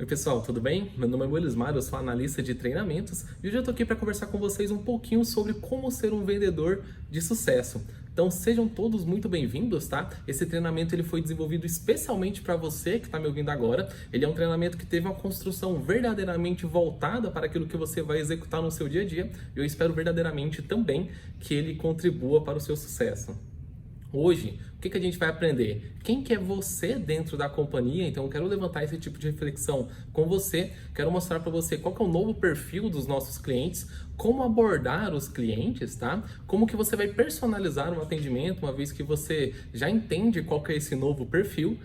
Oi pessoal, tudo bem? Meu nome é Willismar, eu sou analista de treinamentos e hoje eu tô aqui para conversar com vocês um pouquinho sobre como ser um vendedor de sucesso. Então sejam todos muito bem-vindos, tá? Esse treinamento ele foi desenvolvido especialmente para você que está me ouvindo agora. Ele é um treinamento que teve uma construção verdadeiramente voltada para aquilo que você vai executar no seu dia a dia e eu espero verdadeiramente também que ele contribua para o seu sucesso. Hoje, o que a gente vai aprender? Quem que é você dentro da companhia? Então, eu quero levantar esse tipo de reflexão com você. Quero mostrar para você qual que é o novo perfil dos nossos clientes, como abordar os clientes, tá? Como que você vai personalizar um atendimento, uma vez que você já entende qual que é esse novo perfil.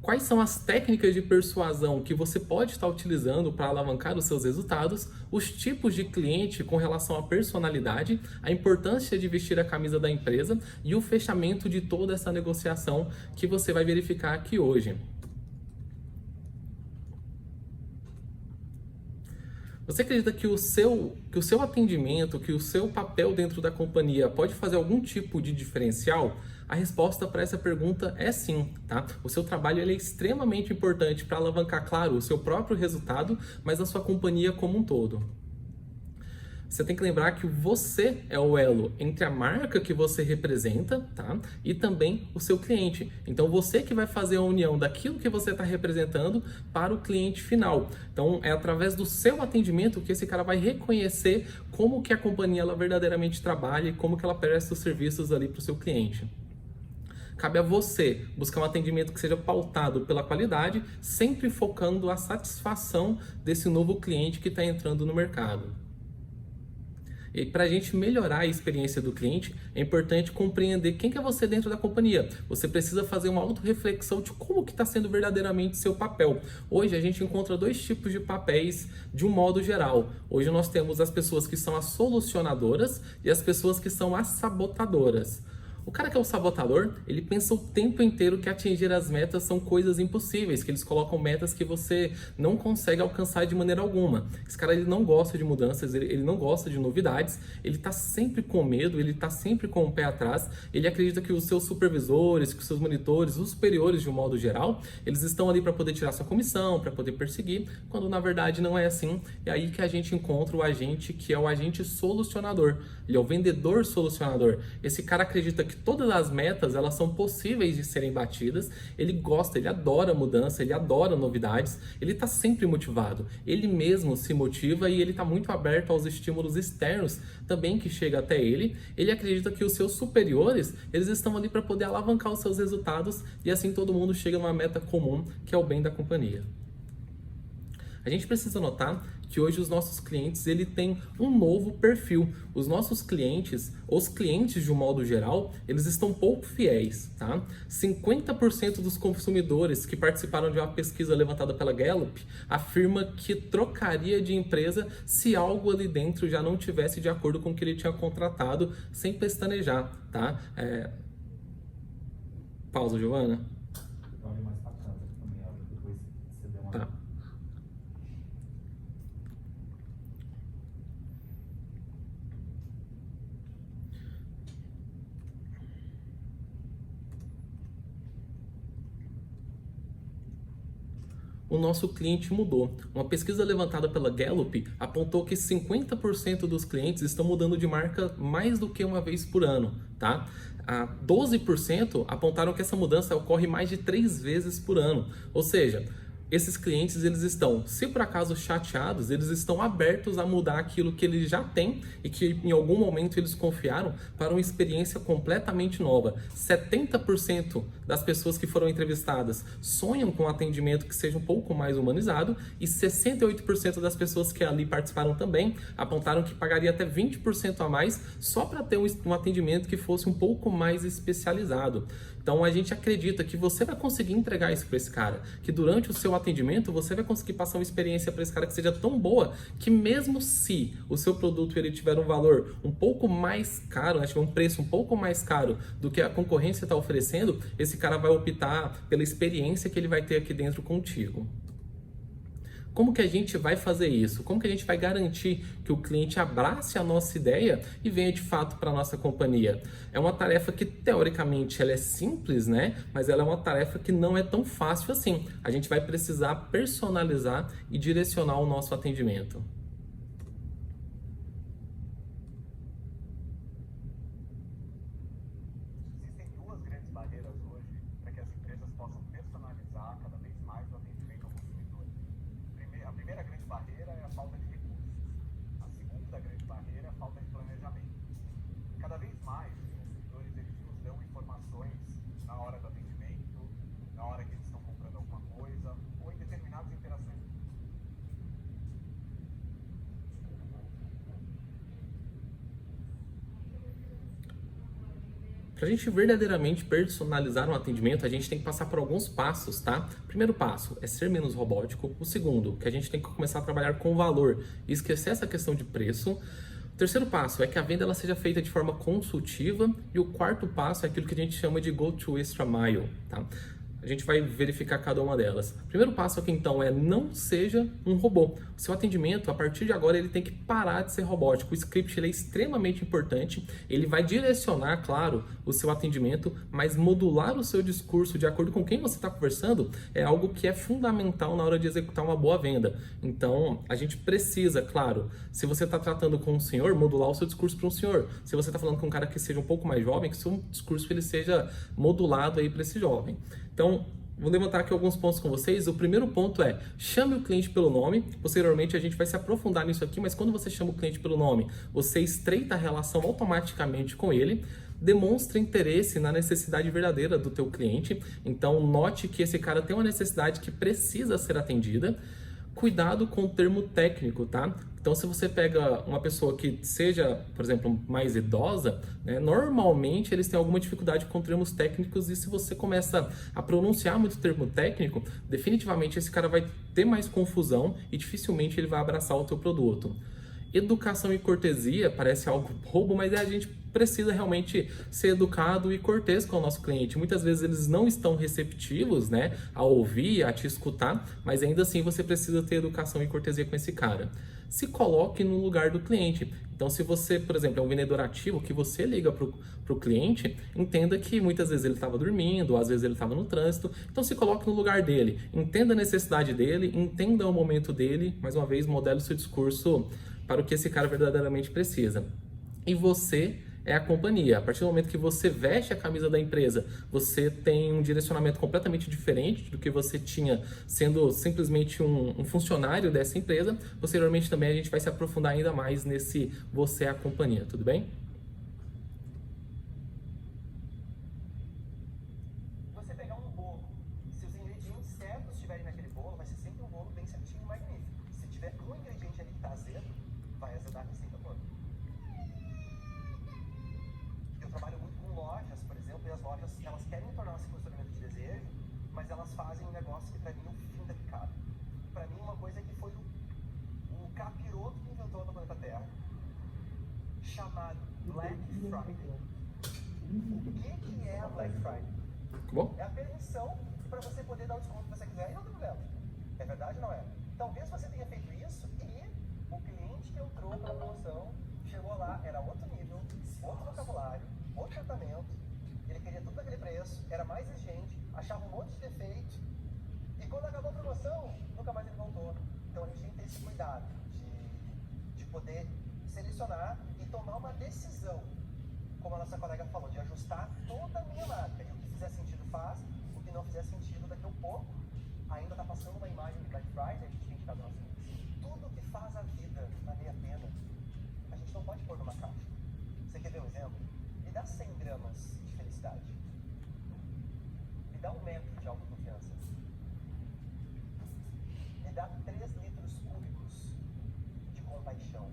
Quais são as técnicas de persuasão que você pode estar utilizando para alavancar os seus resultados, os tipos de cliente com relação à personalidade, a importância de vestir a camisa da empresa e o fechamento de toda essa negociação que você vai verificar aqui hoje. Você acredita que o seu atendimento, que o seu papel dentro da companhia pode fazer algum tipo de diferencial? A resposta para essa pergunta é sim, tá? O seu trabalho ele é extremamente importante para alavancar, claro, o seu próprio resultado, mas a sua companhia como um todo. Você tem que lembrar que você é o elo entre a marca que você representa, tá? E também o seu cliente. Então, você que vai fazer a união daquilo que você está representando para o cliente final. Então, é através do seu atendimento que esse cara vai reconhecer como que a companhia ela verdadeiramente trabalha e como que ela presta os serviços ali para o seu cliente. Cabe a você buscar um atendimento que seja pautado pela qualidade, sempre focando a satisfação desse novo cliente que está entrando no mercado. E para a gente melhorar a experiência do cliente, é importante compreender quem que é você dentro da companhia. Você precisa fazer uma autorreflexão de como que está sendo verdadeiramente seu papel. Hoje a gente encontra dois tipos de papéis de um modo geral. Hoje nós temos as pessoas que são as solucionadoras e as pessoas que são as sabotadoras. O cara que é o sabotador, ele pensa o tempo inteiro que atingir as metas são coisas impossíveis, que eles colocam metas que você não consegue alcançar de maneira alguma. Esse cara ele não gosta de mudanças, ele não gosta de novidades, ele está sempre com medo, ele está sempre com o pé atrás, ele acredita que os seus supervisores, que os seus monitores, os superiores de um modo geral, eles estão ali para poder tirar sua comissão, para poder perseguir, quando na verdade não é assim. É aí que a gente encontra o agente que é o agente solucionador, ele é o vendedor solucionador. Esse cara acredita que todas as metas elas são possíveis de serem batidas, ele gosta, ele adora mudança, ele adora novidades, ele está sempre motivado, ele mesmo se motiva e ele está muito aberto aos estímulos externos também que chega até ele. Ele acredita que os seus superiores, eles estão ali para poder alavancar os seus resultados e assim todo mundo chega numa meta comum que é o bem da companhia. A gente precisa notar que hoje os nossos clientes ele tem um novo perfil. Os nossos clientes, os clientes de um modo geral, eles estão pouco fiéis, tá? 50% dos consumidores que participaram de uma pesquisa levantada pela Gallup afirma que trocaria de empresa se algo ali dentro já não tivesse de acordo com o que ele tinha contratado, sem pestanejar, tá? Pausa, Giovana. Tá. O nosso cliente mudou. Uma pesquisa levantada pela Gallup apontou que 50% dos clientes estão mudando de marca mais do que uma vez por ano, tá? 12% apontaram que essa mudança ocorre mais de 3 vezes por ano. Ou seja, esses clientes eles estão, se por acaso chateados, eles estão abertos a mudar aquilo que eles já têm e que em algum momento eles confiaram para uma experiência completamente nova. 70% das pessoas que foram entrevistadas sonham com um atendimento que seja um pouco mais humanizado e 68% das pessoas que ali participaram também apontaram que pagaria até 20% a mais só para ter um atendimento que fosse um pouco mais especializado. Então a gente acredita que você vai conseguir entregar isso para esse cara, que durante o seu atendimento você vai conseguir passar uma experiência para esse cara que seja tão boa que mesmo se o seu produto ele tiver um valor um pouco mais caro, tiver um preço um pouco mais caro do que a concorrência está oferecendo, esse cara vai optar pela experiência que ele vai ter aqui dentro contigo. Como que a gente vai fazer isso? Como que a gente vai garantir que o cliente abrace a nossa ideia e venha de fato para a nossa companhia? É uma tarefa que, teoricamente, ela é simples, né? Mas ela é uma tarefa que não é tão fácil assim. A gente vai precisar personalizar e direcionar o nosso atendimento. Existem duas grandes barreiras hoje para que as empresas possam personalizar cada vez mais o atendimento ao consumidor. A primeira grande barreira é a falta de recursos. A segunda grande barreira é a falta de planejamento. Cada vez mais, os consumidores eles nos dão informações na hora do atendimento, na hora que eles estão comprando alguma coisa, ou em determinadas interações. Para a gente verdadeiramente personalizar um atendimento, a gente tem que passar por alguns passos, tá? O primeiro passo é ser menos robótico. O segundo, que a gente tem que começar a trabalhar com valor e esquecer essa questão de preço. O terceiro passo é que a venda ela seja feita de forma consultiva. E o quarto passo é aquilo que a gente chama de go to extra mile, tá? A gente vai verificar cada uma delas. O primeiro passo aqui então é não seja um robô. O seu atendimento, a partir de agora, ele tem que parar de ser robótico. O script ele é extremamente importante. Ele vai direcionar, claro, o seu atendimento, mas modular o seu discurso de acordo com quem você está conversando é algo que é fundamental na hora de executar uma boa venda. Então, a gente precisa, claro, se você está tratando com um senhor, modular o seu discurso para um senhor. Se você está falando com um cara que seja um pouco mais jovem, que o seu discurso ele seja modulado aí para esse jovem. Então, vou levantar aqui alguns pontos com vocês. O primeiro ponto é, chame o cliente pelo nome. Posteriormente, a gente vai se aprofundar nisso aqui, mas quando você chama o cliente pelo nome, você estreita a relação automaticamente com ele. Demonstre interesse na necessidade verdadeira do teu cliente. Então, note que esse cara tem uma necessidade que precisa ser atendida. Cuidado com o termo técnico, tá? Então, se você pega uma pessoa que seja, por exemplo, mais idosa, né, normalmente eles têm alguma dificuldade com termos técnicos e se você começa a pronunciar muito termo técnico, definitivamente esse cara vai ter mais confusão e dificilmente ele vai abraçar o teu produto. Educação e cortesia parece algo bobo, mas a gente precisa realmente ser educado e cortês com o nosso cliente. Muitas vezes eles não estão receptivos, né, a ouvir, a te escutar, mas ainda assim você precisa ter educação e cortesia com esse cara. Se coloque no lugar do cliente. Então, se você, por exemplo, é um vendedor ativo, que você liga para o cliente, entenda que muitas vezes ele estava dormindo, ou às vezes ele estava no trânsito. Então, se coloque no lugar dele. Entenda a necessidade dele, entenda o momento dele. Mais uma vez, modele o seu discurso para o que esse cara verdadeiramente precisa. E você é a companhia. A partir do momento que você veste a camisa da empresa, você tem um direcionamento completamente diferente do que você tinha sendo simplesmente um funcionário dessa empresa. Posteriormente também a gente vai se aprofundar ainda mais nesse você é a companhia, tudo bem? Você pegar um bolo, se os ingredientes certos estiverem naquele bolo, vai ser sempre um bolo bem certinho e magnífico. Se tiver um ingrediente ali que está azedo, vai azedar a receita toda. Eu trabalho muito com lojas, por exemplo, e as lojas elas querem tornar-se posicionamento de desejo, mas elas fazem um negócio que para mim é o fim da picada. Para mim uma coisa que foi o capiroto que inventou no planeta Terra, chamado Black Friday. O que é a Black Friday? Bom? É a permissão para você poder dar o desconto que você quiser e não tem problema. É verdade ou não é? Talvez você tenha feito isso e o cliente que entrou pela promoção chegou lá, era outro nível, outro vocabulário, outro tratamento, ele queria tudo naquele preço, era mais exigente, achava um monte de defeito e quando acabou a promoção, nunca mais ele voltou. Então a gente tem que ter esse cuidado de poder selecionar e tomar uma decisão, como a nossa colega falou, de ajustar toda a minha marca. E o que fizer sentido faz, o que não fizer sentido daqui a um pouco, ainda está passando uma imagem de Black Friday, a gente tem que ficar do nosso lado. Tudo que faz a vida valer a pena, a gente não pode pôr numa caixa. Você quer ver um exemplo? Me dá 100 gramas de felicidade. Me dá 1 metro de autoconfiança. Me dá 3 litros cúbicos de compaixão.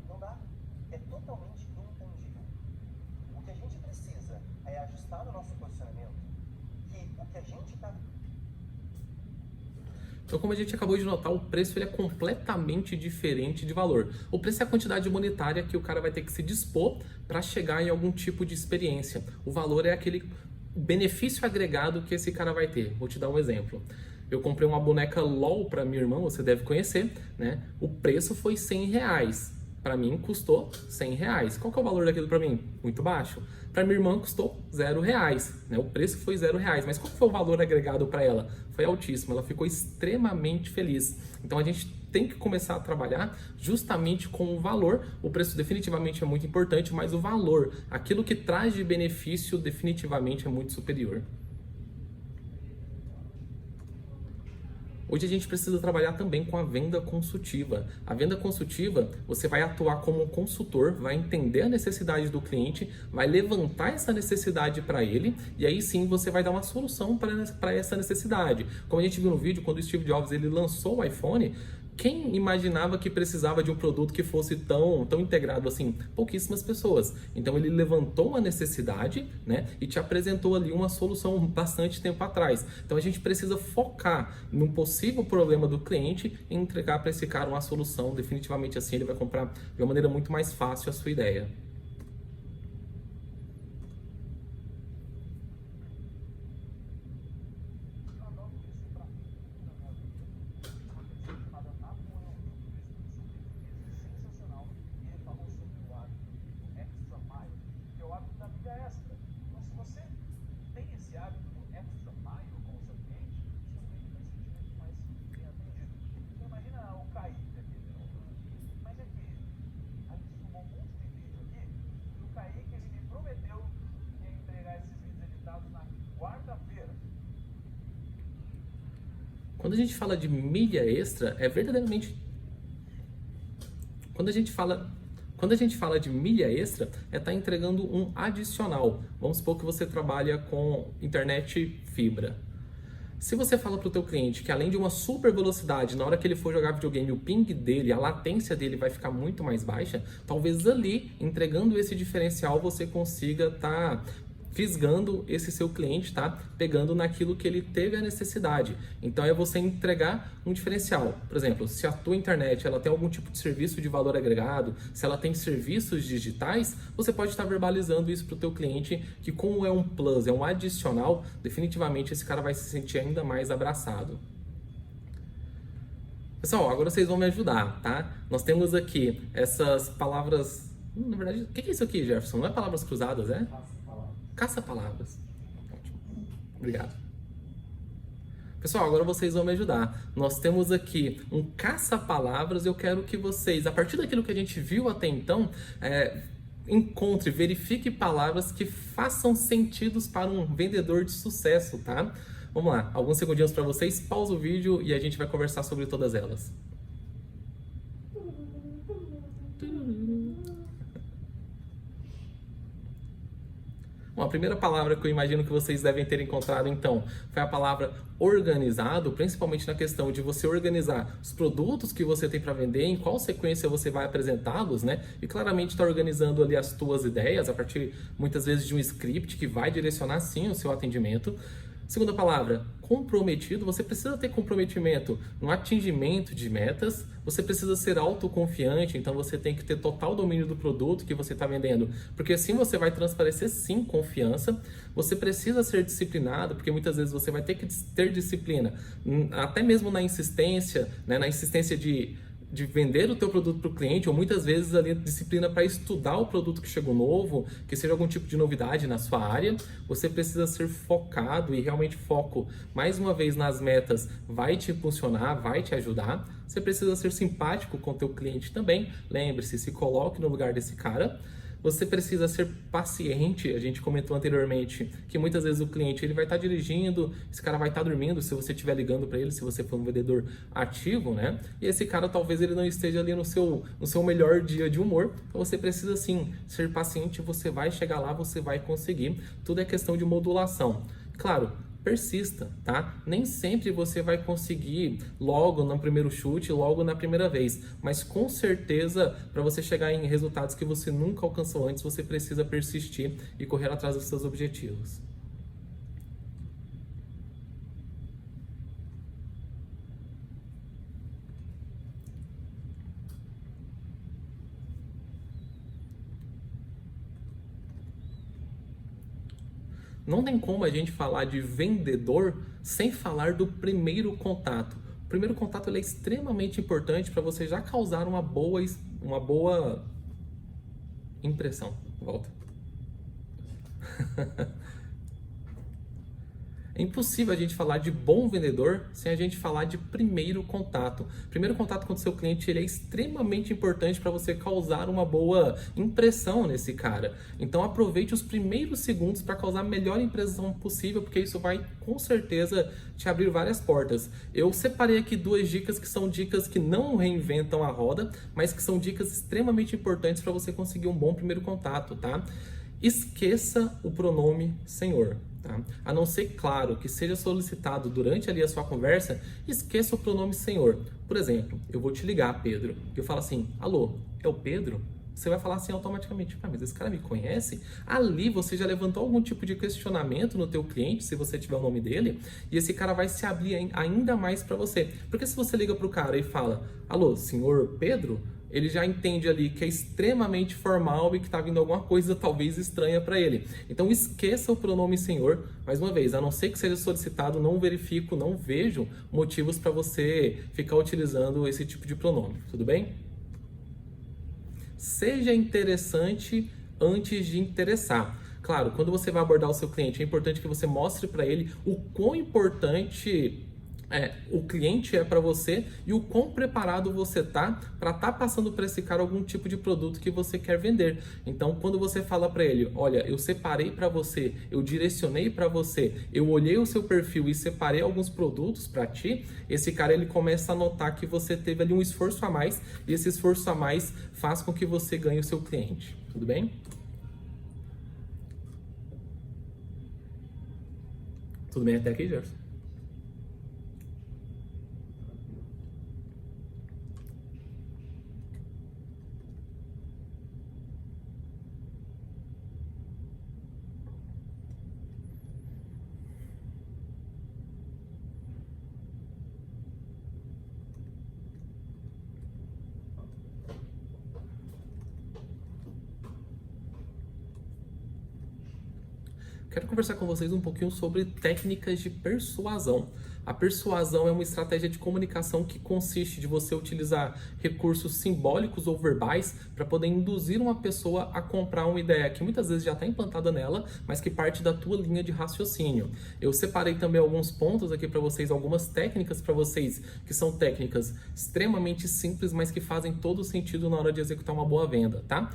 Não dá. É totalmente intangível. O que a gente precisa é ajustar o nosso posicionamento, que o que a gente está... Então, como a gente acabou de notar, o preço ele é completamente diferente de valor. O preço é a quantidade monetária que o cara vai ter que se dispor para chegar em algum tipo de experiência. O valor é aquele benefício agregado que esse cara vai ter. Vou te dar um exemplo. Eu comprei uma boneca LOL para minha irmã, você deve conhecer, né? O preço foi R$ 100. Para mim custou R$ 100. Qual que é o valor daquilo para mim? Muito baixo. Para minha irmã custou R$ 0, né? O preço foi R$ 0. Mas qual que foi o valor agregado para ela? Foi altíssimo. Ela ficou extremamente feliz. Então a gente tem que começar a trabalhar justamente com o valor. O preço definitivamente é muito importante, mas o valor, aquilo que traz de benefício, definitivamente é muito superior. Hoje a gente precisa trabalhar também com a venda consultiva. A venda consultiva, você vai atuar como um consultor, vai entender a necessidade do cliente, vai levantar essa necessidade para ele e aí sim você vai dar uma solução para essa necessidade. Como a gente viu no vídeo, quando o Steve Jobs ele lançou o iPhone, quem imaginava que precisava de um produto que fosse tão integrado assim? Pouquíssimas pessoas. Então ele levantou uma necessidade, né, e te apresentou ali uma solução bastante tempo atrás. Então a gente precisa focar num possível problema do cliente e entregar para esse cara uma solução. Definitivamente assim ele vai comprar de uma maneira muito mais fácil a sua ideia. Quando a gente fala de milha extra, é verdadeiramente... Quando a gente fala de milha extra, é estar entregando um adicional. Vamos supor que você trabalha com internet fibra. Se você fala para o teu cliente que além de uma super velocidade, na hora que ele for jogar videogame, o ping dele, a latência dele vai ficar muito mais baixa, talvez ali, entregando esse diferencial, você consiga estar fisgando esse seu cliente, tá? Pegando naquilo que ele teve a necessidade. Então é você entregar um diferencial. Por exemplo, se a tua internet ela tem algum tipo de serviço de valor agregado, se ela tem serviços digitais, você pode estar verbalizando isso para o teu cliente, que como é um plus, é um adicional, definitivamente esse cara vai se sentir ainda mais abraçado. Pessoal, agora vocês vão me ajudar, tá? Nós temos aqui essas palavras... Na verdade, o que é isso aqui, Jefferson? Não é palavras cruzadas, é? Caça-palavras. Ótimo. Obrigado. Pessoal, agora vocês vão me ajudar. Nós temos aqui um caça-palavras. Eu quero que vocês, a partir daquilo que a gente viu até então, encontre, verifique palavras que façam sentidos para um vendedor de sucesso, tá? Vamos lá, alguns segundinhos para vocês. Pausa o vídeo e a gente vai conversar sobre todas elas. Bom, a primeira palavra que eu imagino que vocês devem ter encontrado, então, foi a palavra organizado, principalmente na questão de você organizar os produtos que você tem para vender, em qual sequência você vai apresentá-los, né? E claramente está organizando ali as tuas ideias, a partir, muitas vezes, de um script que vai direcionar, sim, o seu atendimento. Segunda palavra, comprometido. Você precisa ter comprometimento no atingimento de metas, você precisa ser autoconfiante, então você tem que ter total domínio do produto que você está vendendo, porque assim você vai transparecer sim confiança. Você precisa ser disciplinado, porque muitas vezes você vai ter que ter disciplina, até mesmo na insistência, né, na insistência de vender o teu produto para o cliente, ou muitas vezes ali disciplina para estudar o produto que chegou novo, que seja algum tipo de novidade na sua área. Você precisa ser focado e realmente foco, mais uma vez, nas metas vai te impulsionar, vai te ajudar. Você precisa ser simpático com o teu cliente também. Lembre-se, se coloque no lugar desse cara. Você precisa ser paciente. A gente comentou anteriormente que muitas vezes o cliente ele vai estar dirigindo, esse cara vai estar dormindo se você estiver ligando para ele, se você for um vendedor ativo, né? E esse cara talvez ele não esteja ali no seu melhor dia de humor. Então você precisa sim ser paciente, você vai chegar lá, você vai conseguir. Tudo é questão de modulação. Claro, persista, tá? Nem sempre você vai conseguir logo no primeiro chute, logo na primeira vez, mas com certeza para você chegar em resultados que você nunca alcançou antes, você precisa persistir e correr atrás dos seus objetivos. Não tem como a gente falar de vendedor sem falar do primeiro contato. O primeiro contato ele é extremamente importante para você já causar uma boa impressão. Volta. É impossível a gente falar de bom vendedor sem a gente falar de primeiro contato. Primeiro contato com o seu cliente ele é extremamente importante para você causar uma boa impressão nesse cara. Então aproveite os primeiros segundos para causar a melhor impressão possível, porque isso vai com certeza te abrir várias portas. Eu separei aqui 2 dicas que são dicas que não reinventam a roda, mas que são dicas extremamente importantes para você conseguir um bom primeiro contato, tá? Esqueça o pronome senhor. Tá? A não ser, claro, que seja solicitado durante ali a sua conversa, esqueça o pronome senhor. Por exemplo, eu vou te ligar, Pedro, e eu falo assim, alô, é o Pedro? Você vai falar assim automaticamente, mas esse cara me conhece? Ali você já levantou algum tipo de questionamento no teu cliente, se você tiver o nome dele, e esse cara vai se abrir ainda mais para você. Porque se você liga pro cara e fala, alô, senhor Pedro? Ele já entende ali que é extremamente formal e que está vindo alguma coisa talvez estranha para ele. Então esqueça o pronome senhor, mais uma vez, a não ser que seja solicitado, não verifico, não vejo motivos para você ficar utilizando esse tipo de pronome, tudo bem? Seja interessante antes de interessar. Claro, quando você vai abordar o seu cliente, é importante que você mostre para ele o quão importante o cliente é para você e o quão preparado você tá para estar passando para esse cara algum tipo de produto que você quer vender. Então, quando você fala para ele, olha, eu separei para você, eu direcionei para você, eu olhei o seu perfil e separei alguns produtos para ti, esse cara ele começa a notar que você teve ali um esforço a mais e esse esforço a mais faz com que você ganhe o seu cliente. Tudo bem? Tudo bem até aqui, Gerson? Quero conversar com vocês um pouquinho sobre técnicas de persuasão. A persuasão é uma estratégia de comunicação que consiste de você utilizar recursos simbólicos ou verbais para poder induzir uma pessoa a comprar uma ideia que muitas vezes já está implantada nela, mas que parte da tua linha de raciocínio. Eu separei também alguns pontos aqui para vocês, algumas técnicas para vocês, que são técnicas extremamente simples, mas que fazem todo o sentido na hora de executar uma boa venda, tá?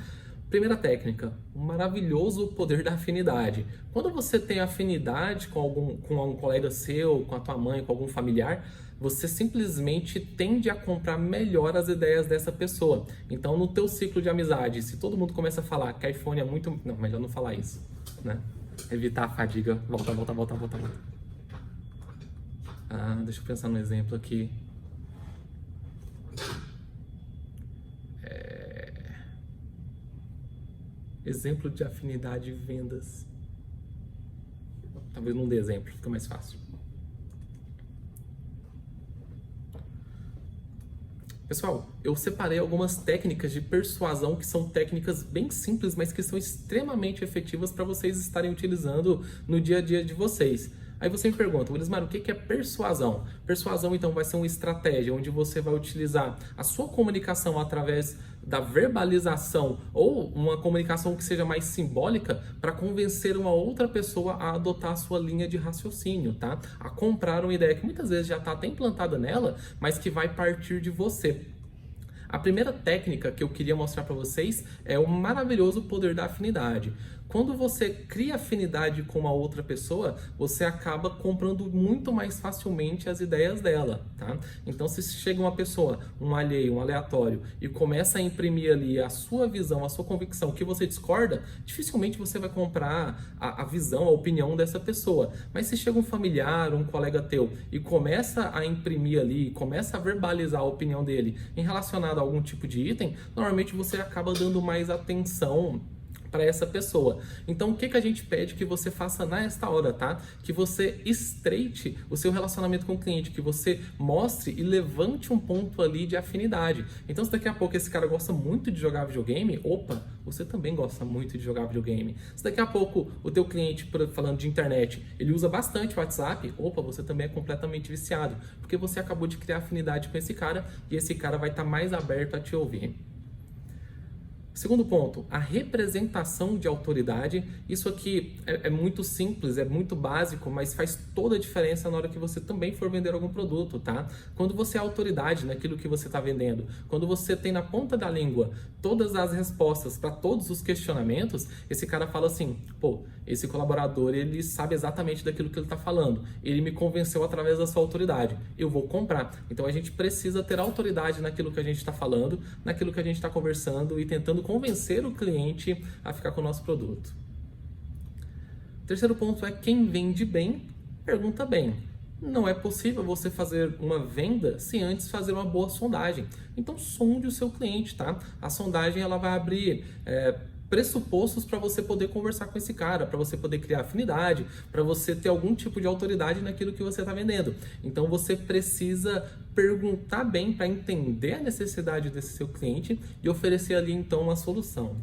Primeira técnica, o maravilhoso poder da afinidade. Quando você tem afinidade com um colega seu, com a tua mãe, com algum familiar, você simplesmente tende a comprar melhor as ideias dessa pessoa. Então, no teu ciclo de amizade, se todo mundo começa a falar que iPhone é muito... Não, melhor não falar isso, né? Evitar a fadiga. Volta. Deixa eu pensar no exemplo aqui. Exemplo de afinidade e vendas. Talvez não dê exemplo, fica mais fácil. Pessoal, eu separei algumas técnicas de persuasão que são técnicas bem simples, mas que são extremamente efetivas para vocês estarem utilizando no dia a dia de vocês. Aí você me pergunta, Elismar, o que é persuasão? Persuasão, então, vai ser uma estratégia onde você vai utilizar a sua comunicação através da verbalização ou uma comunicação que seja mais simbólica para convencer uma outra pessoa a adotar a sua linha de raciocínio, tá? A comprar uma ideia que muitas vezes já está até implantada nela, mas que vai partir de você. A primeira técnica que eu queria mostrar para vocês é o maravilhoso poder da afinidade. Quando você cria afinidade com uma outra pessoa, você acaba comprando muito mais facilmente as ideias dela, tá? Então, se chega uma pessoa, um alheio, um aleatório, e começa a imprimir ali a sua visão, a sua convicção, que você discorda, dificilmente você vai comprar a visão, a opinião dessa pessoa. Mas se chega um familiar, um colega teu, e começa a imprimir ali, começa a verbalizar a opinião dele em relacionado a algum tipo de item, normalmente você acaba dando mais atenção para essa pessoa. Então, o que a gente pede que você faça nesta hora, tá? Que você estreite o seu relacionamento com o cliente, que você mostre e levante um ponto ali de afinidade. Então, se daqui a pouco esse cara gosta muito de jogar videogame, opa, você também gosta muito de jogar videogame. Se daqui a pouco o teu cliente, falando de internet, ele usa bastante o WhatsApp, opa, você também é completamente viciado, porque você acabou de criar afinidade com esse cara e esse cara vai estar mais aberto a te ouvir. Segundo ponto, a representação de autoridade. Isso aqui é muito simples, é muito básico, mas faz toda a diferença na hora que você também for vender algum produto, tá? Quando você é autoridade naquilo que você está vendendo, quando você tem na ponta da língua todas as respostas para todos os questionamentos, esse cara fala assim, pô, esse colaborador, ele sabe exatamente daquilo que ele está falando, ele me convenceu através da sua autoridade, eu vou comprar. Então a gente precisa ter autoridade naquilo que a gente está falando, naquilo que a gente está conversando e tentando convencer o cliente a ficar com o nosso produto. Terceiro ponto é quem vende bem, pergunta bem. Não é possível você fazer uma venda sem antes fazer uma boa sondagem. Então sonde o seu cliente, tá? A sondagem ela vai abrir pressupostos para você poder conversar com esse cara, para você poder criar afinidade, para você ter algum tipo de autoridade naquilo que você está vendendo. Então você precisa perguntar bem para entender a necessidade desse seu cliente e oferecer ali então uma solução.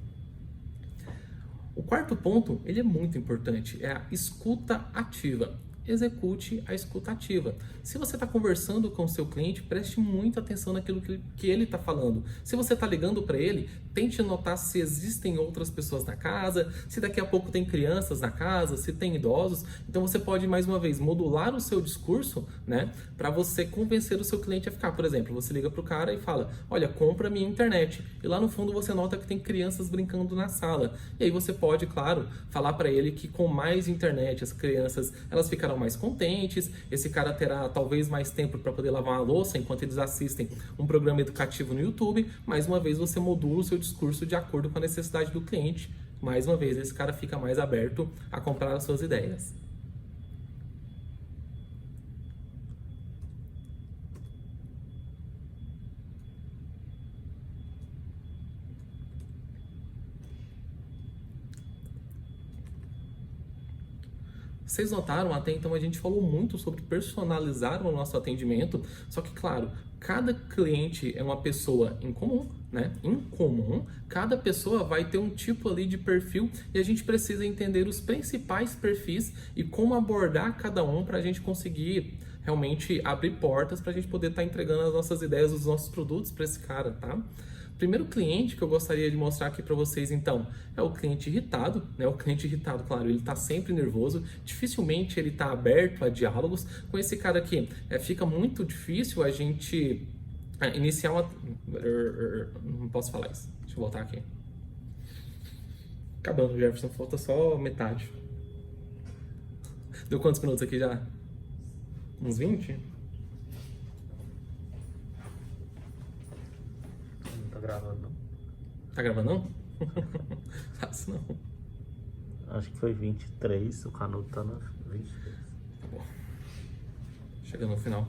O quarto ponto, ele é muito importante, é a escuta ativa. Execute a escuta ativa. Se você está conversando com o seu cliente, preste muita atenção naquilo que ele está falando. Se você está ligando para ele, tente notar se existem outras pessoas na casa, se daqui a pouco tem crianças na casa, se tem idosos. Então você pode, mais uma vez, modular o seu discurso, né, para você convencer o seu cliente a ficar. Por exemplo, você liga para o cara e fala, olha, compra minha internet. E lá no fundo você nota que tem crianças brincando na sala. E aí você pode, claro, falar para ele que com mais internet, as crianças, elas ficarão mais contentes, esse cara terá talvez mais tempo para poder lavar uma louça enquanto eles assistem um programa educativo no YouTube. Mais uma vez você modula o seu discurso de acordo com a necessidade do cliente. Mais uma vez esse cara fica mais aberto a comprar as suas ideias. Vocês notaram, até então a gente falou muito sobre personalizar o nosso atendimento, só que claro, cada cliente é uma pessoa em comum, né? Em comum, cada pessoa vai ter um tipo ali de perfil e a gente precisa entender os principais perfis e como abordar cada um para a gente conseguir realmente abrir portas para a gente poder estar entregando as nossas ideias, os nossos produtos para esse cara, tá? Primeiro cliente que eu gostaria de mostrar aqui para vocês, então, é o cliente irritado, né? O cliente irritado, claro, ele está sempre nervoso, dificilmente ele está aberto a diálogos. Com esse cara aqui, fica muito difícil a gente iniciar uma... Não posso falar isso, deixa eu voltar aqui. Acabando, Jefferson, falta só metade. Deu quantos minutos aqui já? Uns 20? Gravando não. Tá gravando não? Faço não. Acho que foi 23, o Canuto tá no 23. Tá bom. Chegando no final.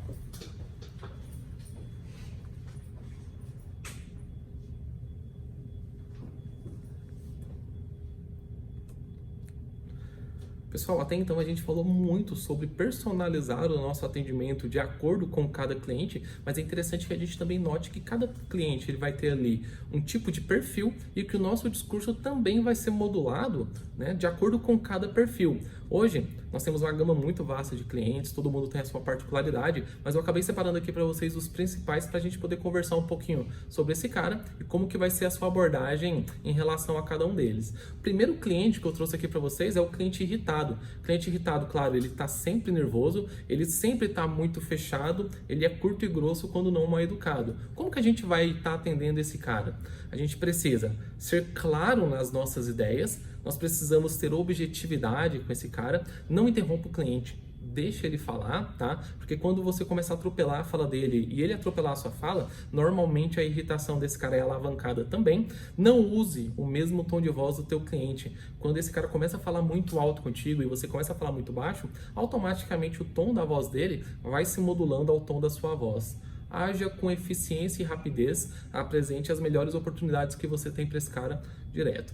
Pessoal, até então a gente falou muito sobre personalizar o nosso atendimento de acordo com cada cliente, mas é interessante que a gente também note que cada cliente ele vai ter ali um tipo de perfil e que o nosso discurso também vai ser modulado, né, de acordo com cada perfil. Hoje, nós temos uma gama muito vasta de clientes, todo mundo tem a sua particularidade, mas eu acabei separando aqui para vocês os principais para a gente poder conversar um pouquinho sobre esse cara e como que vai ser a sua abordagem em relação a cada um deles. O primeiro cliente que eu trouxe aqui para vocês é o cliente irritado. O cliente irritado, claro, ele está sempre nervoso, ele sempre está muito fechado, ele é curto e grosso quando não mal educado. Como que a gente vai estar atendendo esse cara? A gente precisa ser claro nas nossas ideias, nós precisamos ter objetividade com esse cara, não interrompa o cliente, deixa ele falar, tá? Porque quando você começar a atropelar a fala dele e ele atropelar a sua fala, normalmente a irritação desse cara é alavancada também. Não use o mesmo tom de voz do teu cliente. Quando esse cara começa a falar muito alto contigo e você começa a falar muito baixo, automaticamente o tom da voz dele vai se modulando ao tom da sua voz. Haja com eficiência e rapidez, apresente as melhores oportunidades que você tem para esse cara direto.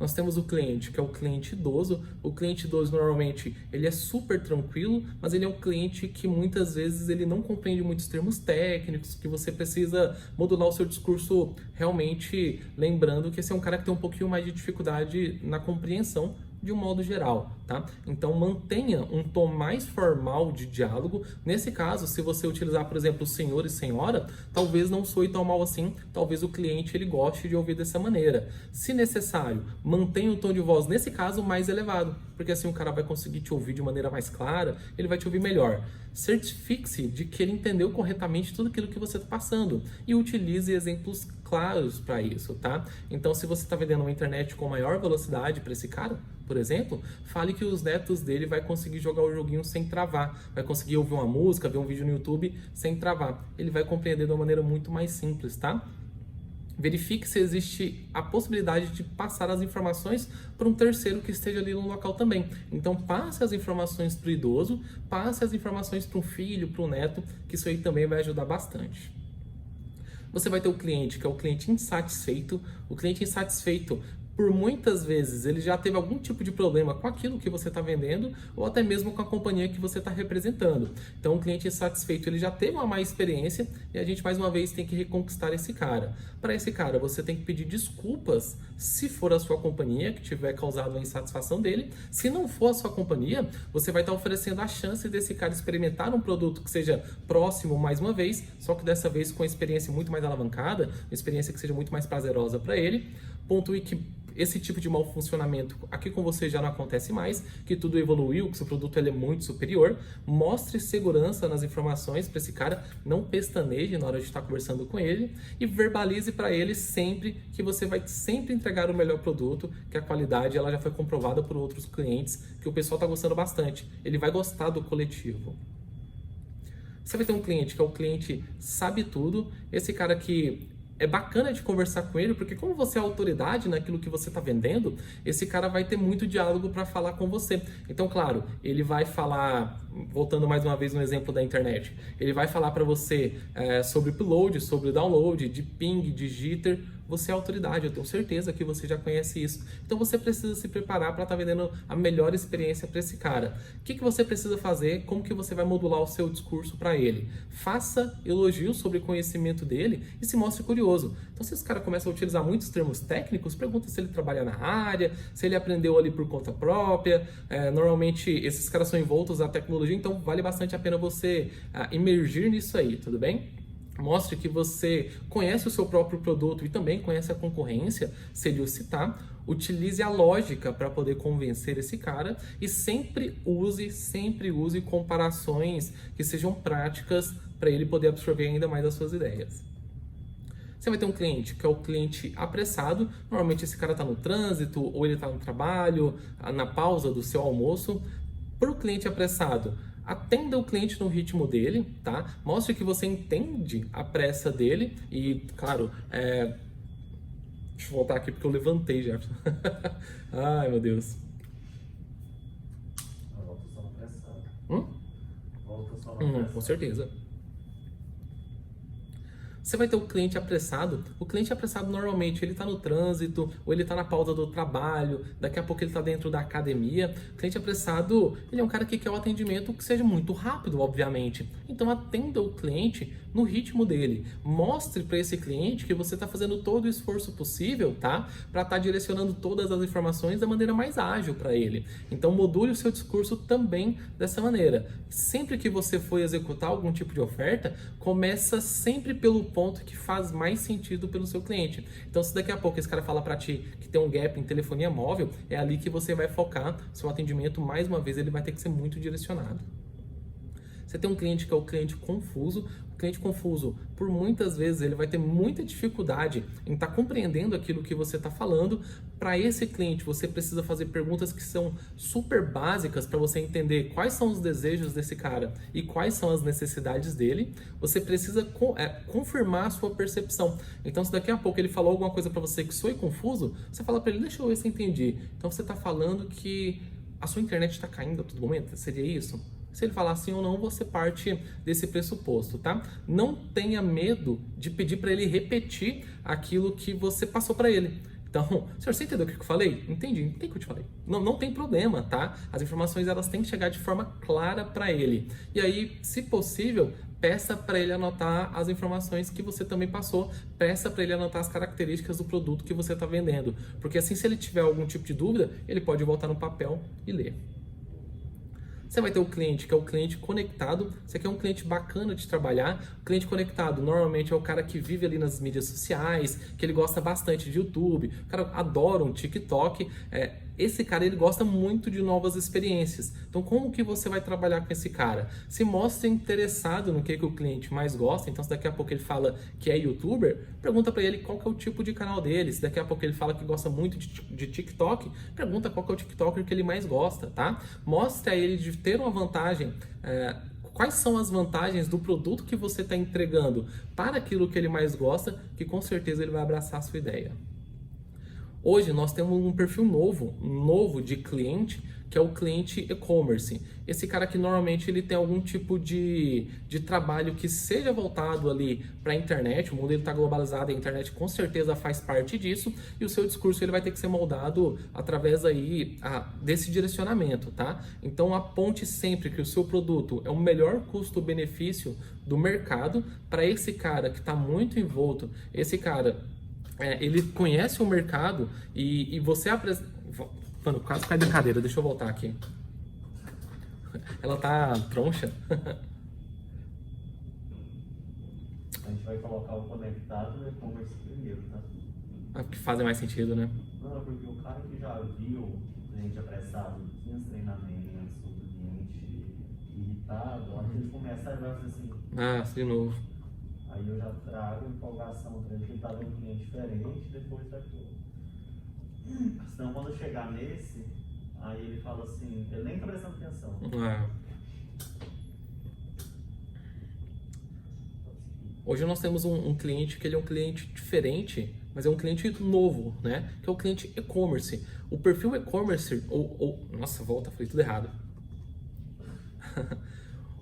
Nós temos o cliente, que é o cliente idoso. O cliente idoso, normalmente, ele é super tranquilo, mas ele é um cliente que muitas vezes ele não compreende muitos termos técnicos, que você precisa modular o seu discurso realmente, lembrando que esse é um cara que tem um pouquinho mais de dificuldade na compreensão de um modo geral, tá? Então mantenha um tom mais formal de diálogo. Nesse caso, se você utilizar, por exemplo, senhor e senhora, talvez não soe tão mal assim, talvez o cliente ele goste de ouvir dessa maneira. Se necessário, mantenha o tom de voz, nesse caso, mais elevado, porque assim o cara vai conseguir te ouvir de maneira mais clara, ele vai te ouvir melhor. Certifique-se de que ele entendeu corretamente tudo aquilo que você está passando e utilize exemplos claros para isso, tá? Então, se você está vendendo uma internet com maior velocidade para esse cara, por exemplo, fale que os netos dele vai conseguir jogar o joguinho sem travar, vai conseguir ouvir uma música, ver um vídeo no YouTube sem travar. Ele vai compreender de uma maneira muito mais simples, tá? Verifique se existe a possibilidade de passar as informações para um terceiro que esteja ali no local também. Então, passe as informações para o idoso, passe as informações para um filho, para um neto, que isso aí também vai ajudar bastante. Você vai ter o cliente, que é o cliente insatisfeito. O cliente insatisfeito, por muitas vezes, ele já teve algum tipo de problema com aquilo que você está vendendo ou até mesmo com a companhia que você está representando. Então, o cliente insatisfeito, ele já teve uma má experiência e a gente, mais uma vez, tem que reconquistar esse cara. Para esse cara, você tem que pedir desculpas se for a sua companhia que tiver causado a insatisfação dele. Se não for a sua companhia, você vai estar oferecendo a chance desse cara experimentar um produto que seja próximo mais uma vez, só que dessa vez com uma experiência muito mais alavancada, uma experiência que seja muito mais prazerosa para ele. Pontue que esse tipo de mau funcionamento aqui com você já não acontece mais, que tudo evoluiu, que seu produto ele é muito superior. Mostre segurança nas informações para esse cara, não pestaneje na hora de estar conversando com ele e verbalize para ele sempre que você vai sempre entregar o melhor produto, que a qualidade ela já foi comprovada por outros clientes, que o pessoal está gostando bastante. Ele vai gostar do coletivo. Você vai ter um cliente que é o cliente sabe tudo, esse cara que é bacana de conversar com ele, porque como você é autoridade naquilo que você está vendendo, esse cara vai ter muito diálogo para falar com você. Então, claro, ele vai falar, voltando mais uma vez no exemplo da internet, ele vai falar para você sobre upload, sobre download, de ping, de jitter. Você é autoridade, eu tenho certeza que você já conhece isso. Então você precisa se preparar para estar vendendo a melhor experiência para esse cara. O que você precisa fazer? Como que você vai modular o seu discurso para ele? Faça elogios sobre o conhecimento dele e se mostre curioso. Então se esse cara começa a utilizar muitos termos técnicos, pergunta se ele trabalha na área, se ele aprendeu ali por conta própria. Normalmente esses caras são envoltos à tecnologia, então vale bastante a pena você imergir nisso aí, tudo bem? Mostre que você conhece o seu próprio produto e também conhece a concorrência, se ele o citar. Utilize a lógica para poder convencer esse cara e sempre use comparações que sejam práticas para ele poder absorver ainda mais as suas ideias. Você vai ter um cliente que é o cliente apressado. Normalmente esse cara está no trânsito ou ele está no trabalho, na pausa do seu almoço. Para o cliente apressado, atenda o cliente no ritmo dele, tá? Mostre que você entende a pressa dele e, claro, deixa eu voltar aqui porque eu levantei já. Ai, meu Deus. Volta só na pressão. Volta só na pressão. Com certeza. Você vai ter o cliente apressado. O cliente apressado normalmente ele está no trânsito ou ele está na pausa do trabalho, daqui a pouco ele está dentro da academia. O cliente apressado, ele é um cara que quer o atendimento que seja muito rápido, obviamente. Então atenda o cliente no ritmo dele. Mostre para esse cliente que você está fazendo todo o esforço possível, tá? Para estar direcionando todas as informações da maneira mais ágil para ele. Então module o seu discurso também dessa maneira. Sempre que você for executar algum tipo de oferta, começa sempre pelo ponto que faz mais sentido pelo seu cliente. Então se daqui a pouco esse cara fala para ti que tem um gap em telefonia móvel, é ali que você vai focar seu atendimento. Mais uma vez ele vai ter que ser muito direcionado. Você tem um cliente que é o cliente confuso. O cliente confuso, por muitas vezes, ele vai ter muita dificuldade em estar compreendendo aquilo que você está falando. Para esse cliente, você precisa fazer perguntas que são super básicas para você entender quais são os desejos desse cara e quais são as necessidades dele. Você precisa confirmar a sua percepção. Então, se daqui a pouco ele falou alguma coisa para você que soe confuso, você fala para ele, deixa eu ver se eu entendi. Então, você está falando que a sua internet está caindo a todo momento? Seria isso? Se ele falar sim ou não, você parte desse pressuposto, tá? Não tenha medo de pedir para ele repetir aquilo que você passou para ele. Então, senhor, você entendeu o que eu falei? Entendi, o que eu te falei? Não tem problema, tá? As informações elas têm que chegar de forma clara para ele. E aí, se possível, peça para ele anotar as informações que você também passou, peça para ele anotar as características do produto que você está vendendo. Porque assim, se ele tiver algum tipo de dúvida, ele pode voltar no papel e ler. Você vai ter o cliente, que é o cliente conectado. Você quer um cliente bacana de trabalhar. O cliente conectado normalmente é o cara que vive ali nas mídias sociais, que ele gosta bastante de YouTube, o cara adora um TikTok. Esse cara, ele gosta muito de novas experiências. Então, como que você vai trabalhar com esse cara? Se mostre interessado no que o cliente mais gosta. Então, se daqui a pouco ele fala que é youtuber, pergunta para ele qual que é o tipo de canal dele. Se daqui a pouco ele fala que gosta muito de TikTok, pergunta qual que é o TikToker que ele mais gosta, tá? Mostre a ele de ter uma vantagem. Quais são as vantagens do produto que você está entregando para aquilo que ele mais gosta, que com certeza ele vai abraçar a sua ideia. Hoje nós temos um perfil novo de cliente, que é o cliente e-commerce. Esse cara que normalmente ele tem algum tipo de trabalho que seja voltado ali para a internet. O mundo está globalizado e a internet com certeza faz parte disso, e o seu discurso ele vai ter que ser moldado através aí desse direcionamento, tá? Então aponte sempre que o seu produto é o melhor custo-benefício do mercado para esse cara que está muito envolto, esse cara ele conhece o mercado e você apresenta... Mano, quase cai da cadeira, deixa eu voltar aqui. Ela tá troncha. A gente vai colocar o conectado no e-commerce primeiro, tá? Que fazem mais sentido, né? Não, porque o cara que já viu o cliente apressado, 15 treinamentos, o cliente irritado, a gente começa a ver assim... De novo. Aí eu já trago empolgação para ele, que ele tá vendo um cliente diferente, depois vai pro... Senão quando eu chegar nesse, aí ele fala assim, ele nem tá prestando atenção. Hoje nós temos um cliente que ele é um cliente diferente, mas é um cliente novo, né? Que é o cliente e-commerce. O perfil e-commerce, nossa, volta, falei tudo errado.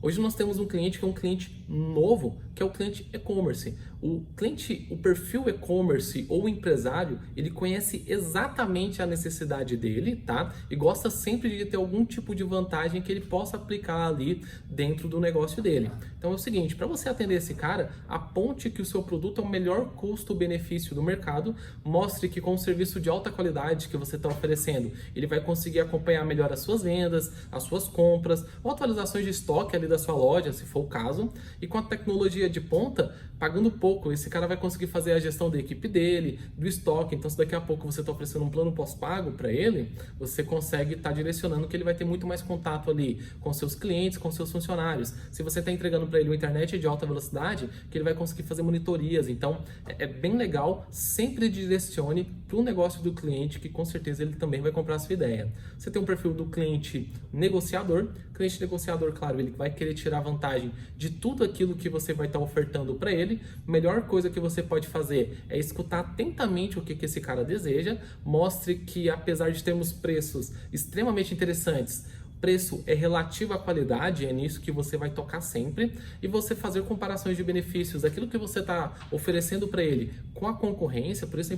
Hoje nós temos um cliente que é um cliente novo, que é o cliente e-commerce. O perfil e-commerce ou empresário, ele conhece exatamente a necessidade dele, tá? E gosta sempre de ter algum tipo de vantagem que ele possa aplicar ali dentro do negócio dele. Então é o seguinte, para você atender esse cara, aponte que o seu produto é o melhor custo-benefício do mercado, mostre que com o serviço de alta qualidade que você está oferecendo, ele vai conseguir acompanhar melhor as suas vendas, as suas compras, ou atualizações de estoque ali da sua loja, se for o caso, e com a tecnologia de ponta, pagando pouco, esse cara vai conseguir fazer a gestão da equipe dele, do estoque. Então, se daqui a pouco você está oferecendo um plano pós-pago para ele, você consegue estar direcionando que ele vai ter muito mais contato ali com seus clientes, com seus funcionários. Se você está entregando para ele uma internet de alta velocidade, que ele vai conseguir fazer monitorias. Então, é bem legal, sempre direcione para o negócio do cliente, que com certeza ele também vai comprar a sua ideia. Você tem um perfil do cliente negociador. Cliente negociador, claro, ele vai querer tirar vantagem de tudo aquilo que você vai estar ofertando para ele. A melhor coisa que você pode fazer é escutar atentamente o que esse cara deseja. Mostre que, apesar de termos preços extremamente interessantes, preço é relativo à qualidade, é nisso que você vai tocar sempre, e você fazer comparações de benefícios daquilo que você está oferecendo para ele com a concorrência. Por isso a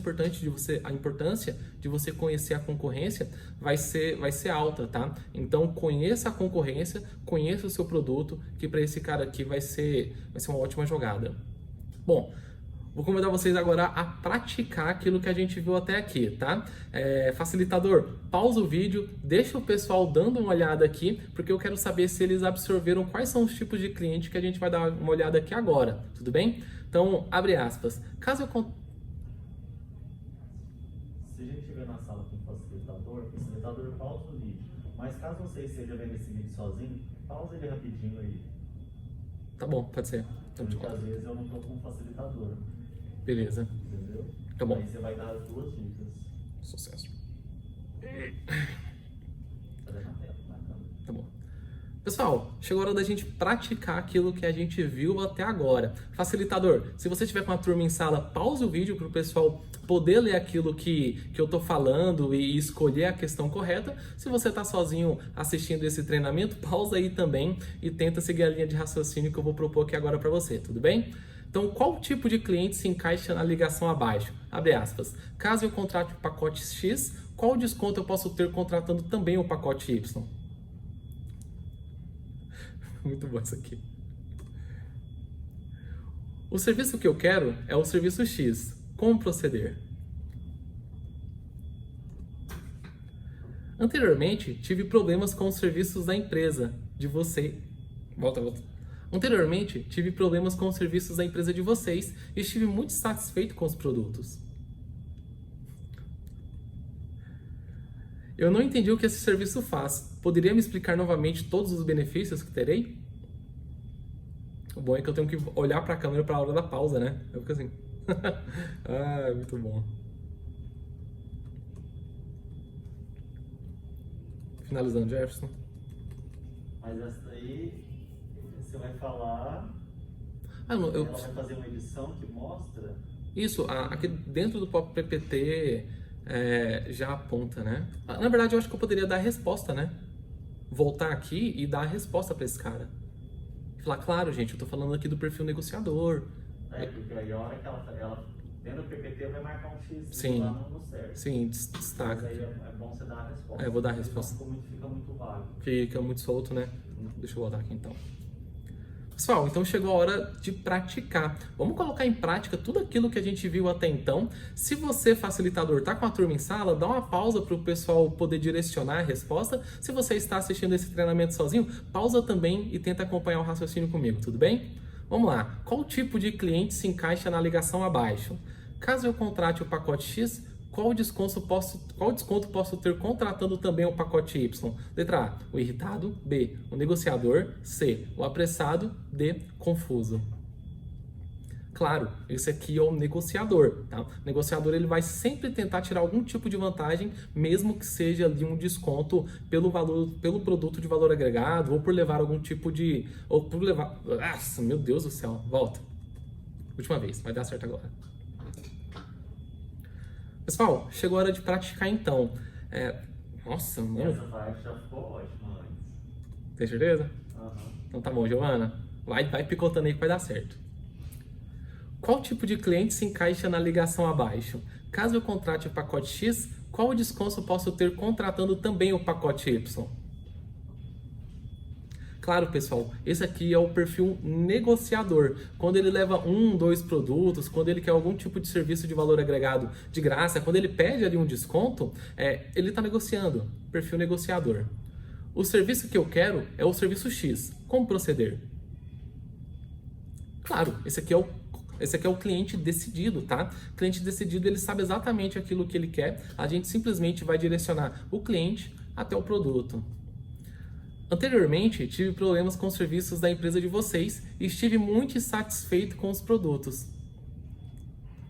importância de você conhecer a concorrência vai ser alta, tá? Então conheça a concorrência, conheça o seu produto, que para esse cara aqui vai ser uma ótima jogada. Bom, vou convidar vocês agora a praticar aquilo que a gente viu até aqui, tá? Facilitador, pausa o vídeo, deixa o pessoal dando uma olhada aqui, porque eu quero saber se eles absorveram quais são os tipos de cliente que a gente vai dar uma olhada aqui agora, tudo bem? Então, abre aspas. Caso eu... Se a gente estiver na sala com o facilitador pausa o vídeo. Mas caso você esteja vendo esse vídeo sozinho, pausa ele rapidinho aí. Tá bom, pode ser. Porque às vezes eu não estou com facilitador. Beleza. Entendeu? Tá bom. Aí você vai dar as duas dicas. Sucesso. Tá bom. Pessoal, chegou a hora da gente praticar aquilo que a gente viu até agora. Facilitador, se você estiver com a turma em sala, pause o vídeo para o pessoal poder ler aquilo que eu estou falando e escolher a questão correta. Se você está sozinho assistindo esse treinamento, pausa aí também e tenta seguir a linha de raciocínio que eu vou propor aqui agora para você, tudo bem? Então, qual tipo de cliente se encaixa na ligação abaixo? Abre aspas. Caso eu contrate o pacote X, qual desconto eu posso ter contratando também o pacote Y? Muito bom isso aqui. O serviço que eu quero é o serviço X. Como proceder? Anteriormente, tive problemas com os serviços da empresa de você. Volta. Anteriormente, tive problemas com os serviços da empresa de vocês e estive muito satisfeito com os produtos. Eu não entendi o que esse serviço faz. Poderia me explicar novamente todos os benefícios que terei? O bom é que eu tenho que olhar para a câmera para a hora da pausa, né? Eu fico assim. Ah, muito bom. Finalizando, Jefferson. Mas essa daí, você vai falar, Não, ela vai fazer uma edição que mostra? Isso, aqui dentro do próprio PPT já aponta, né? Na verdade, eu acho que eu poderia dar a resposta, né? Voltar aqui e dar a resposta para esse cara. Falar, claro, gente, eu tô falando aqui do perfil negociador. Porque aí a hora que ela dentro do PPT vai marcar um X Sim. lá no certo. Sim, destaca. Mas aí é bom você dar a resposta. Eu vou dar a resposta. Fica muito vago. Fica muito solto, né? Deixa eu voltar aqui então. Pessoal, então chegou a hora de praticar. Vamos colocar em prática tudo aquilo que a gente viu até então. Se você, facilitador, está com a turma em sala, dá uma pausa para o pessoal poder direcionar a resposta. Se você está assistindo esse treinamento sozinho, pausa também e tenta acompanhar o raciocínio comigo, tudo bem? Vamos lá. Qual tipo de cliente se encaixa na ligação abaixo? Caso eu contrate o pacote X, qual desconto posso ter contratando também o pacote Y? Letra A, o irritado. B, o negociador. C, o apressado. D, confuso. Claro, esse aqui é o negociador, tá? O negociador ele vai sempre tentar tirar algum tipo de vantagem, mesmo que seja ali um desconto pelo produto de valor agregado ou por levar algum tipo de... ou por levar... Nossa, meu Deus do céu, volta. Última vez, vai dar certo agora. Pessoal, chegou a hora de praticar então. Nossa, mano. Essa parte já ficou ótima antes. Tem certeza? Uhum. Então tá bom, Giovana. Vai picotando aí que vai dar certo. Qual tipo de cliente se encaixa na ligação abaixo? Caso eu contrate o pacote X, qual desconto posso ter contratando também o pacote Y? Claro, pessoal, esse aqui é o perfil negociador. Quando ele leva 1, 2 produtos, quando ele quer algum tipo de serviço de valor agregado de graça, quando ele pede ali um desconto, ele está negociando. Perfil negociador. O serviço que eu quero é o serviço X. Como proceder? Claro, esse aqui é o cliente decidido, tá? O cliente decidido, ele sabe exatamente aquilo que ele quer. A gente simplesmente vai direcionar o cliente até o produto. Anteriormente, tive problemas com os serviços da empresa de vocês e estive muito insatisfeito com os produtos.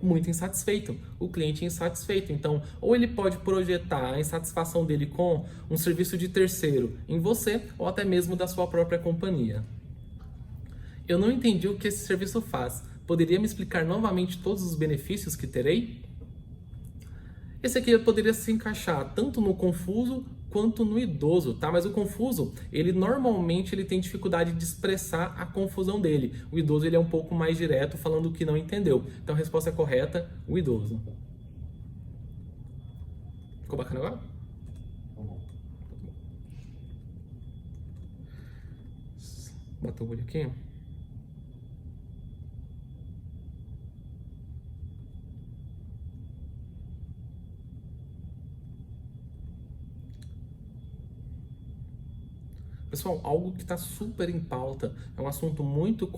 Muito insatisfeito, o cliente insatisfeito. Então, ou ele pode projetar a insatisfação dele com um serviço de terceiro em você, ou até mesmo da sua própria companhia. Eu não entendi o que esse serviço faz. Poderia me explicar novamente todos os benefícios que terei? Esse aqui poderia se encaixar tanto no confuso quanto no idoso, tá? Mas o confuso, ele normalmente tem dificuldade de expressar a confusão dele. O idoso, ele é um pouco mais direto, falando o que não entendeu. Então a resposta correta, o idoso. Ficou bacana agora? Bota o olho aqui. Pessoal, algo que está super em pauta, é um assunto muito...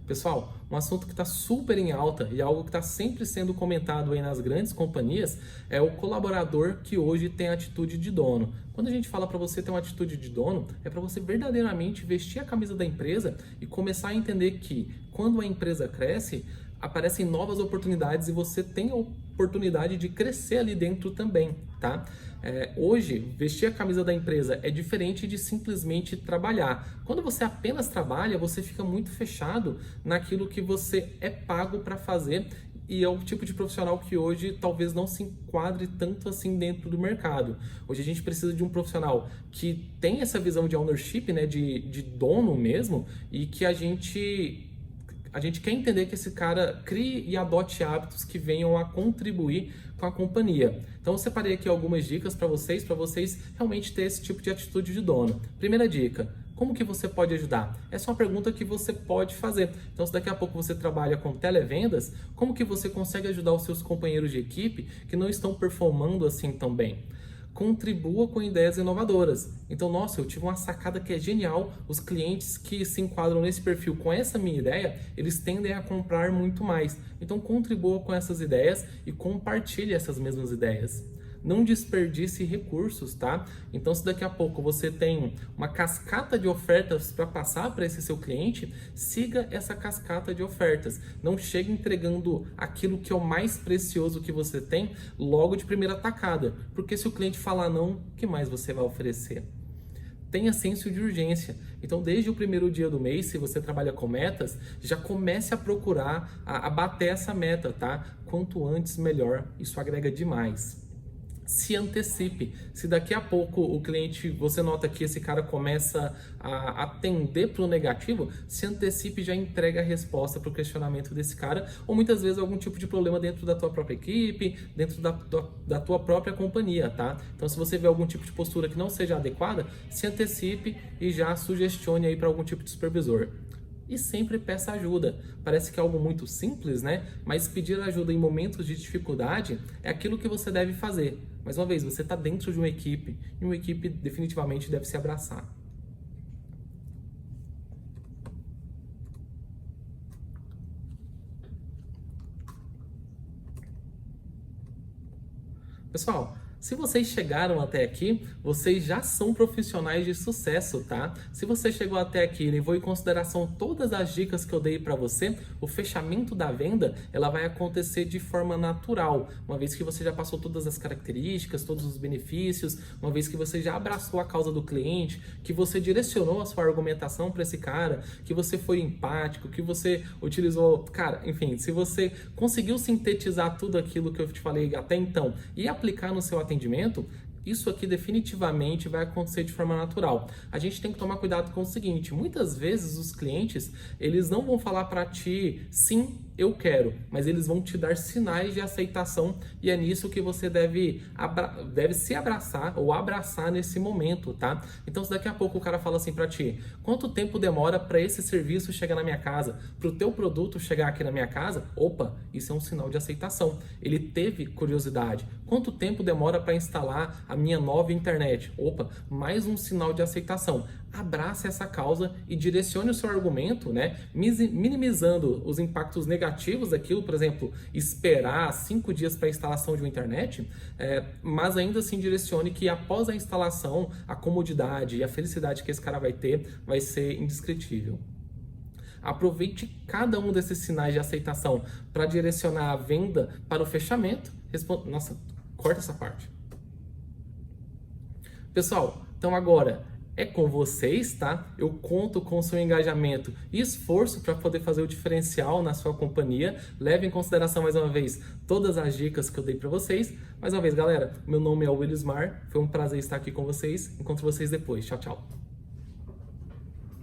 Pessoal, um assunto que está super em alta e algo que está sempre sendo comentado aí nas grandes companhias é o colaborador que hoje tem atitude de dono. Quando a gente fala para você ter uma atitude de dono, é para você verdadeiramente vestir a camisa da empresa e começar a entender que quando a empresa cresce, aparecem novas oportunidades e você tem a oportunidade de crescer ali dentro também, tá? Hoje, vestir a camisa da empresa é diferente de simplesmente trabalhar. Quando você apenas trabalha, você fica muito fechado naquilo que você é pago para fazer e é o tipo de profissional que hoje talvez não se enquadre tanto assim dentro do mercado. Hoje a gente precisa de um profissional que tem essa visão de ownership, né, de dono mesmo, e que a gente A gente quer entender que esse cara crie e adote hábitos que venham a contribuir com a companhia. Então eu separei aqui algumas dicas para vocês realmente ter esse tipo de atitude de dono. Primeira dica: como que você pode ajudar? Essa é uma pergunta que você pode fazer. Então, se daqui a pouco você trabalha com televendas, como que você consegue ajudar os seus companheiros de equipe que não estão performando assim tão bem? Contribua com ideias inovadoras. Então, nossa, eu tive uma sacada que é genial. Os clientes que se enquadram nesse perfil com essa minha ideia, eles tendem a comprar muito mais. Então, contribua com essas ideias e compartilhe essas mesmas ideias. Não desperdice recursos, tá? Então, se daqui a pouco você tem uma cascata de ofertas para passar para esse seu cliente, siga essa cascata de ofertas. Não chegue entregando aquilo que é o mais precioso que você tem logo de primeira tacada, porque se o cliente falar não, o que mais você vai oferecer? Tenha senso de urgência. Então, desde o primeiro dia do mês, se você trabalha com metas, já comece a procurar a bater essa meta, tá? Quanto antes, melhor. Isso agrega demais. Se antecipe. Se daqui a pouco o cliente, você nota que esse cara começa a atender para o negativo, se antecipe e já entrega a resposta para o questionamento desse cara, ou muitas vezes algum tipo de problema dentro da tua própria equipe, dentro da tua própria companhia, tá? Então, se você vê algum tipo de postura que não seja adequada, se antecipe e já sugestione aí para algum tipo de supervisor. E sempre peça ajuda. Parece que é algo muito simples, né? Mas pedir ajuda em momentos de dificuldade é aquilo que você deve fazer. Mais uma vez, você está dentro de uma equipe e uma equipe definitivamente deve se abraçar. Pessoal, se vocês chegaram até aqui, vocês já são profissionais de sucesso, tá? Se você chegou até aqui e levou em consideração todas as dicas que eu dei para você, o fechamento da venda, ela vai acontecer de forma natural, uma vez que você já passou todas as características, todos os benefícios, uma vez que você já abraçou a causa do cliente, que você direcionou a sua argumentação para esse cara, que você foi empático, que você utilizou, cara, enfim, se você conseguiu sintetizar tudo aquilo que eu te falei até então e aplicar no seu atendimento, isso aqui definitivamente vai acontecer de forma natural. A gente tem que tomar cuidado com o seguinte: muitas vezes os clientes, eles não vão falar para ti, sim, eu quero, mas eles vão te dar sinais de aceitação e é nisso que você deve se abraçar ou abraçar nesse momento, tá? Então, se daqui a pouco o cara fala assim para ti: quanto tempo demora para esse serviço chegar na minha casa, para o teu produto chegar aqui na minha casa? Opa, isso é um sinal de aceitação. Ele teve curiosidade. Quanto tempo demora para instalar a minha nova internet? Opa, mais um sinal de aceitação. Abrace essa causa e direcione o seu argumento, né? Minimizando os impactos negativos daquilo, por exemplo, esperar 5 dias para a instalação de uma internet, mas ainda assim direcione que após a instalação, a comodidade e a felicidade que esse cara vai ter vai ser indescritível. Aproveite cada um desses sinais de aceitação para direcionar a venda para o fechamento. Nossa, corta essa parte. Pessoal, então agora é com vocês, tá? Eu conto com o seu engajamento e esforço para poder fazer o diferencial na sua companhia. Leve em consideração mais uma vez todas as dicas que eu dei para vocês. Mais uma vez, galera, meu nome é Willismar. Foi um prazer estar aqui com vocês. Encontro vocês depois. Tchau, tchau.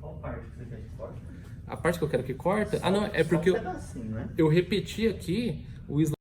Qual parte que você quer que corte? A parte que eu quero que corta? Ah, não, é porque Só um pedacinho, né? eu repeti aqui o slide.